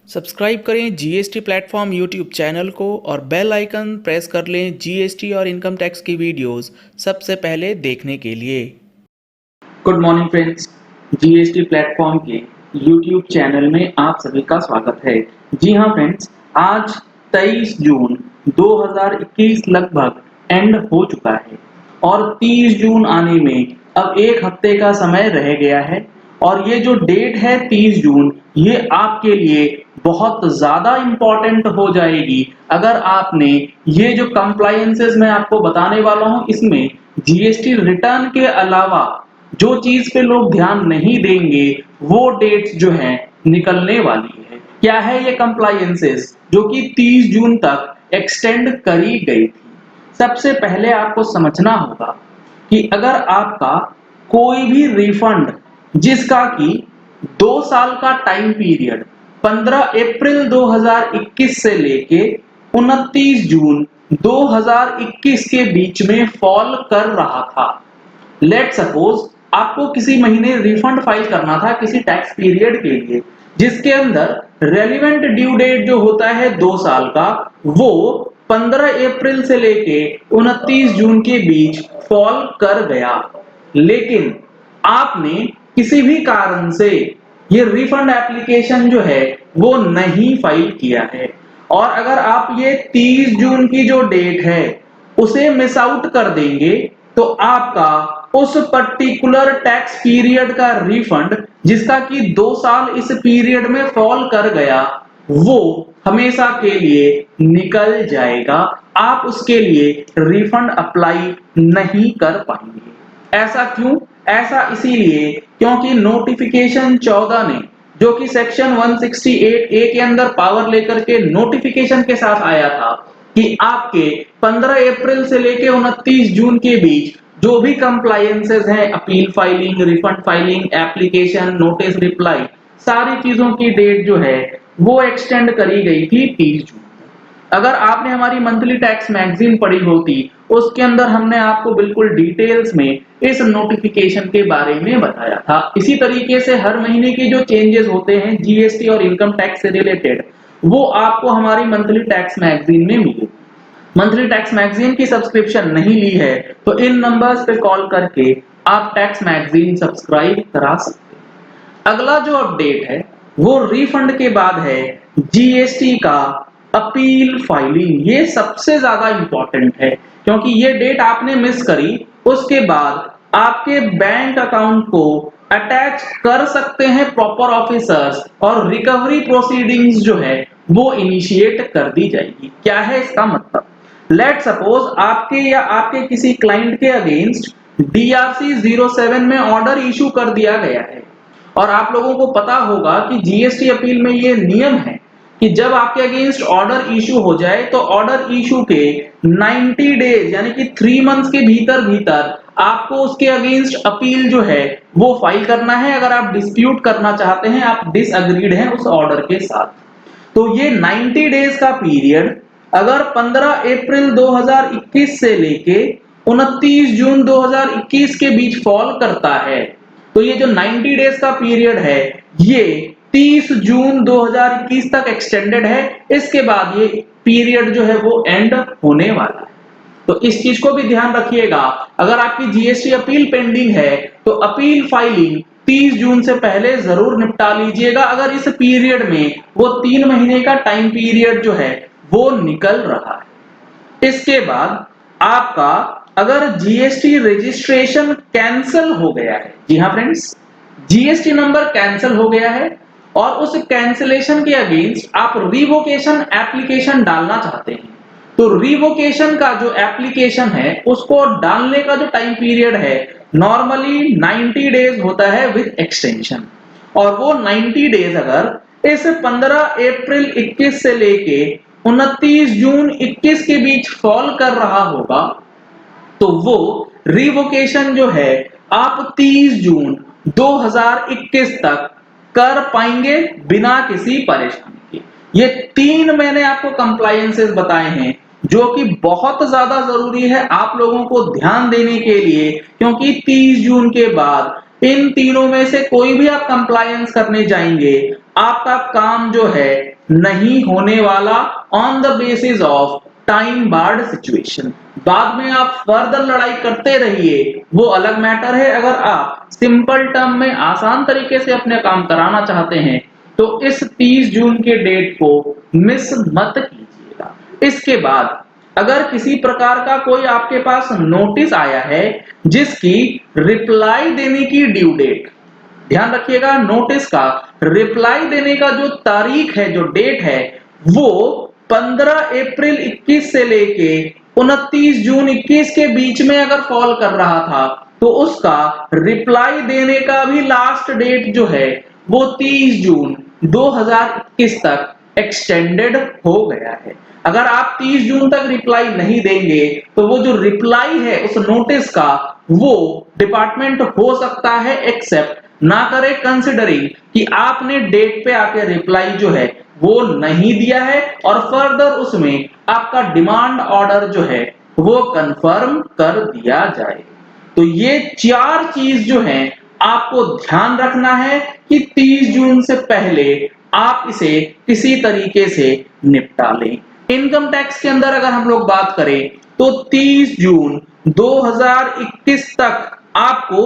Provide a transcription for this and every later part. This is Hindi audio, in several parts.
सब्सक्राइब करें जीएसटी प्लेटफॉर्म यूट्यूब चैनल को और बेल आइकन प्रेस कर लें जीएसटी और इनकम टैक्स की वीडियोस सबसे पहले देखने के लिए। Good morning friends, GST platform के यूट्यूब चैनल में आप सभी का स्वागत है। जी हाँ फ्रेंड्स, आज 23 जून 2021 लगभग एंड हो चुका है और 30 जून आने में अब एक हफ्ते का समय रह गया है और ये जो डेट है 30 जून, ये आपके लिए बहुत ज़्यादा इम्पोर्टेंट हो जाएगी अगर आपने ये जो कंप्लायंसेस मैं आपको बताने वाला हूँ इसमें जीएसटी रिटर्न के अलावा जो चीज पे लोग ध्यान नहीं देंगे वो डेट्स जो है निकलने वाली है। क्या है ये कंप्लायंसेस जो कि 30 जून तक एक्सटेंड करी गई थी। सबसे पहले आपको समझना होगा कि अगर आपका कोई भी रिफंड जिसका कि 2 साल का टाइम पीरियड 15 अप्रैल 2021 से लेके 29 जून 2021 के बीच में फॉल कर रहा था। लेट सपोज आपको किसी महीने रिफंड फाइल करना था किसी टैक्स पीरियड के लिए जिसके अंदर रेलिवेंट ड्यू डेट जो होता है 2 साल का वो 15 अप्रैल से लेके 29 जून के बीच फॉल कर गया, लेकिन आपने किसी भी कारण से ये रिफंड एप्लीकेशन जो है वो नहीं फाइल किया है और अगर आप ये 30 जून की जो डेट है उसे मिस आउट कर देंगे तो आपका उस पर्टिकुलर टैक्स पीरियड का रिफंड जिसका कि 2 साल इस पीरियड में फॉल कर गया वो हमेशा के लिए निकल जाएगा। आप उसके लिए रिफंड अप्लाई नहीं कर पाएंगे। ऐसा क्यों? ऐसा इसीलिए क्योंकि नोटिफिकेशन 14 ने जो कि सेक्शन 168A के अंदर पावर लेकर के नोटिफिकेशन के साथ आया था कि आपके 15 अप्रैल से लेके 29 जून के बीच जो भी कंप्लायंसेस हैं, appeal filing, refund filing, application, notice reply, सारी चीजों की डेट जो है वो एक्सटेंड करी गई थी 30 जून। अगर आपने हमारी मंथली टैक्स मैगजीन पढ़ी होती उसके अंदर हमने आपको बिल्कुल डिटेल्स में इस नोटिफिकेशन के बारे में बताया था। इसी तरीके से हर महीने के जो चेंजेस होते हैं जीएसटी और इनकम टैक्स से रिलेटेड वो आपको हमारी मंथली टैक्स मैगजीन में मिलेगी। मंथली टैक्स मैगजीन की सब्सक्रिप्शन नहीं ली है तो इन नंबर्स पे कॉल करके आप टैक्स मैगजीन सब्सक्राइब करा सकते हैं। अगला जो अपडेट है वो रिफंड के बाद है जीएसटी का अपील फाइलिंग। ये सबसे ज्यादा इंपॉर्टेंट है क्योंकि ये डेट आपने मिस करी उसके बाद आपके बैंक अकाउंट को अटैच कर सकते हैं प्रॉपर ऑफिसर्स और रिकवरी प्रोसीडिंग्स जो है वो इनिशिएट कर दी जाएगी। क्या है इसका मतलब? लेट सपोज आपके या आपके किसी क्लाइंट के अगेंस्ट डीआरसी 07 में ऑर्डर इशू कर दिया गया है और आप लोगों को पता होगा कि जीएसटी अपील में ये नियम है कि जब आपके अगेंस्ट ऑर्डर इशू हो जाए तो ऑर्डर इशू के 90 डेज यानी कि 3 मंथ्स के भीतर भीतर आपको उसके अगेंस्ट अपील जो है वो फाइल करना है। अगर आप डिस्प्यूट करना चाहते हैं, आप डिसएग्रीड हैं उस ऑर्डर के साथ, तो ये 90 डेज का पीरियड अगर 15 अप्रैल 2021 से लेके 29 जून 2021 के बीच फॉल करता है तो ये जो 90 डेज का पीरियड है ये 30 जून 2021 तक एक्सटेंडेड है। इसके बाद ये पीरियड जो है वो एंड होने वाला है। तो इस चीज को भी ध्यान रखिएगा। अगर आपकी जीएसटी अपील पेंडिंग है तो अपील फाइलिंग 30 जून से पहले जरूर निपटा लीजिएगा अगर इस पीरियड में वो 3 महीने का टाइम पीरियड जो है वो निकल रहा है। इसके बाद आपका अगर जीएसटी रजिस्ट्रेशन कैंसिल हो गया है, जी हाँ फ्रेंड्स, जीएसटी नंबर कैंसिल हो गया है और उस कैंसिलेशन के अगेंस्ट आप रिवोकेशन एप्लीकेशन डालना चाहते हैं तो रिवोकेशन का जो एप्लीकेशन है उसको डालने का जो टाइम पीरियड है नॉर्मली 90 डेज होता है विद एक्सटेंशन और वो 90 डेज अगर इस 15 अप्रैल 21 से लेके 29 जून 21 के बीच फॉल कर रहा होगा तो वो रिवोकेशन जो है आप 30 जून 2021 तक कर पाएंगे बिना किसी परेशानी के। ये 3 मैंने आपको कंप्लायंसेस बताए हैं जो कि बहुत ज्यादा जरूरी है आप लोगों को ध्यान देने के लिए क्योंकि 30 जून के बाद इन तीनों में से कोई भी आप कंप्लायंस करने जाएंगे आपका काम जो है नहीं होने वाला on the basis of time barred situation. बाद में आप फर्दर लड़ाई करते रहिए, वो अलग मैटर है। अगर आप सिंपल टर्म में आसान तरीके से अपने काम कराना चाहते हैं तो इस 30 जून के डेट को मिस मत कीजिएगा। इसके बाद अगर किसी प्रकार का कोई आपके पास नोटिस आया है जिसकी रिप्लाई देने की ड्यू डेट, ध्यान रखिएगा, नोटिस का रिप्लाई देने का जो तारीख है, जो डेट है, वो 15 अप्रैल 21 से लेके 29 जून 21 के बीच में अगर फॉल कर रहा था तो उसका रिप्लाई देने का भी लास्ट डेट जो है वो 30 जून 2021 तक एक्सटेंडेड हो गया है। अगर आप 30 जून तक रिप्लाई नहीं देंगे तो वो जो रिप्लाई है उस नोटिस का, वो डिपार्टमेंट हो सकता है एक्सेप्ट ना करे, कंसिडरिंग कि आपने डेट पे आके रिप्लाई जो है वो नहीं दिया है और फर्दर उसमें आपका डिमांड ऑर्डर जो है वो कंफर्म कर दिया जाए। तो ये 4 चीज जो है आपको ध्यान रखना है कि 30 जून से पहले आप इसे किसी तरीके से निपटा लें। इनकम टैक्स के अंदर अगर हम लोग बात करें तो 30 जून 2021 तक आपको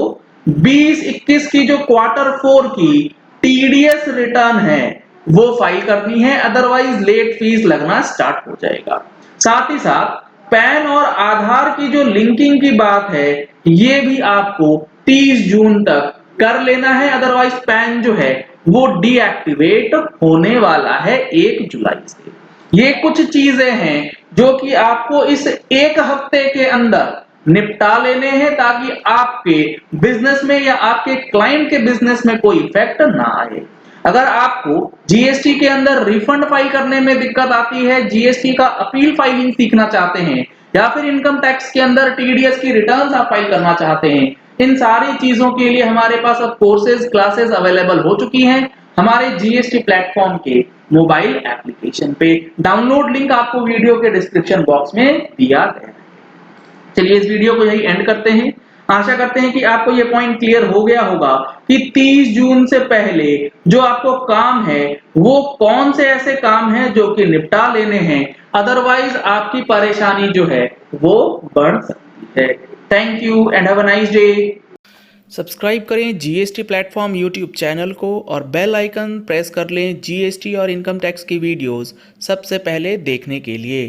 20-21 की जो क्वार्टर 4 की टीडीएस रिटर्न है वो फाइल करनी है, अदरवाइज लेट फीस लगना स्टार्ट हो जाएगा। साथ ही साथ पैन और आधार की जो लिंकिंग की बात है ये भी आपको 30 जून तक कर लेना है, अदरवाइज पैन जो है वो डीएक्टिवेट होने वाला है 1 जुलाई से। ये कुछ चीजें हैं जो कि आपको इस एक हफ्ते के अंदर निपटा लेने हैं ताकि आपके बिजनेस में या आपके क्लाइंट के बिजनेस में कोई इफेक्ट ना आए। अगर आपको जीएसटी के अंदर रिफंड फाइल करने में दिक्कत आती है, जीएसटी का अपील फाइलिंग सीखना चाहते हैं या फिर इनकम टैक्स के अंदर टीडीएस की रिटर्न्स आप फाइल करना चाहते हैं, इन सारी चीजों के लिए हमारे पास अब कोर्सेज क्लासेस अवेलेबल हो चुकी हैं हमारे जीएसटी प्लेटफॉर्म के मोबाइल एप्लीकेशन पे। डाउनलोड लिंक आपको वीडियो के डिस्क्रिप्शन बॉक्स में दिया गया है। चलिए इस वीडियो को यही एंड करते हैं। आशा करते हैं कि आपको ये पॉइंट क्लियर हो गया होगा कि 30 जून से पहले जो आपको काम है वो कौन से ऐसे काम हैं जो कि निपटा लेने हैं, अदरवाइज आपकी परेशानी जो है वो बढ़ सकती है। Thank you and have a nice day. Subscribe करें जीएसटी प्लेटफॉर्म यूट्यूब चैनल को और बेल आइकन प्रेस कर लें जीएसटी और इनकम टैक्स की वीडियोस सबसे पहले देखने के लिए।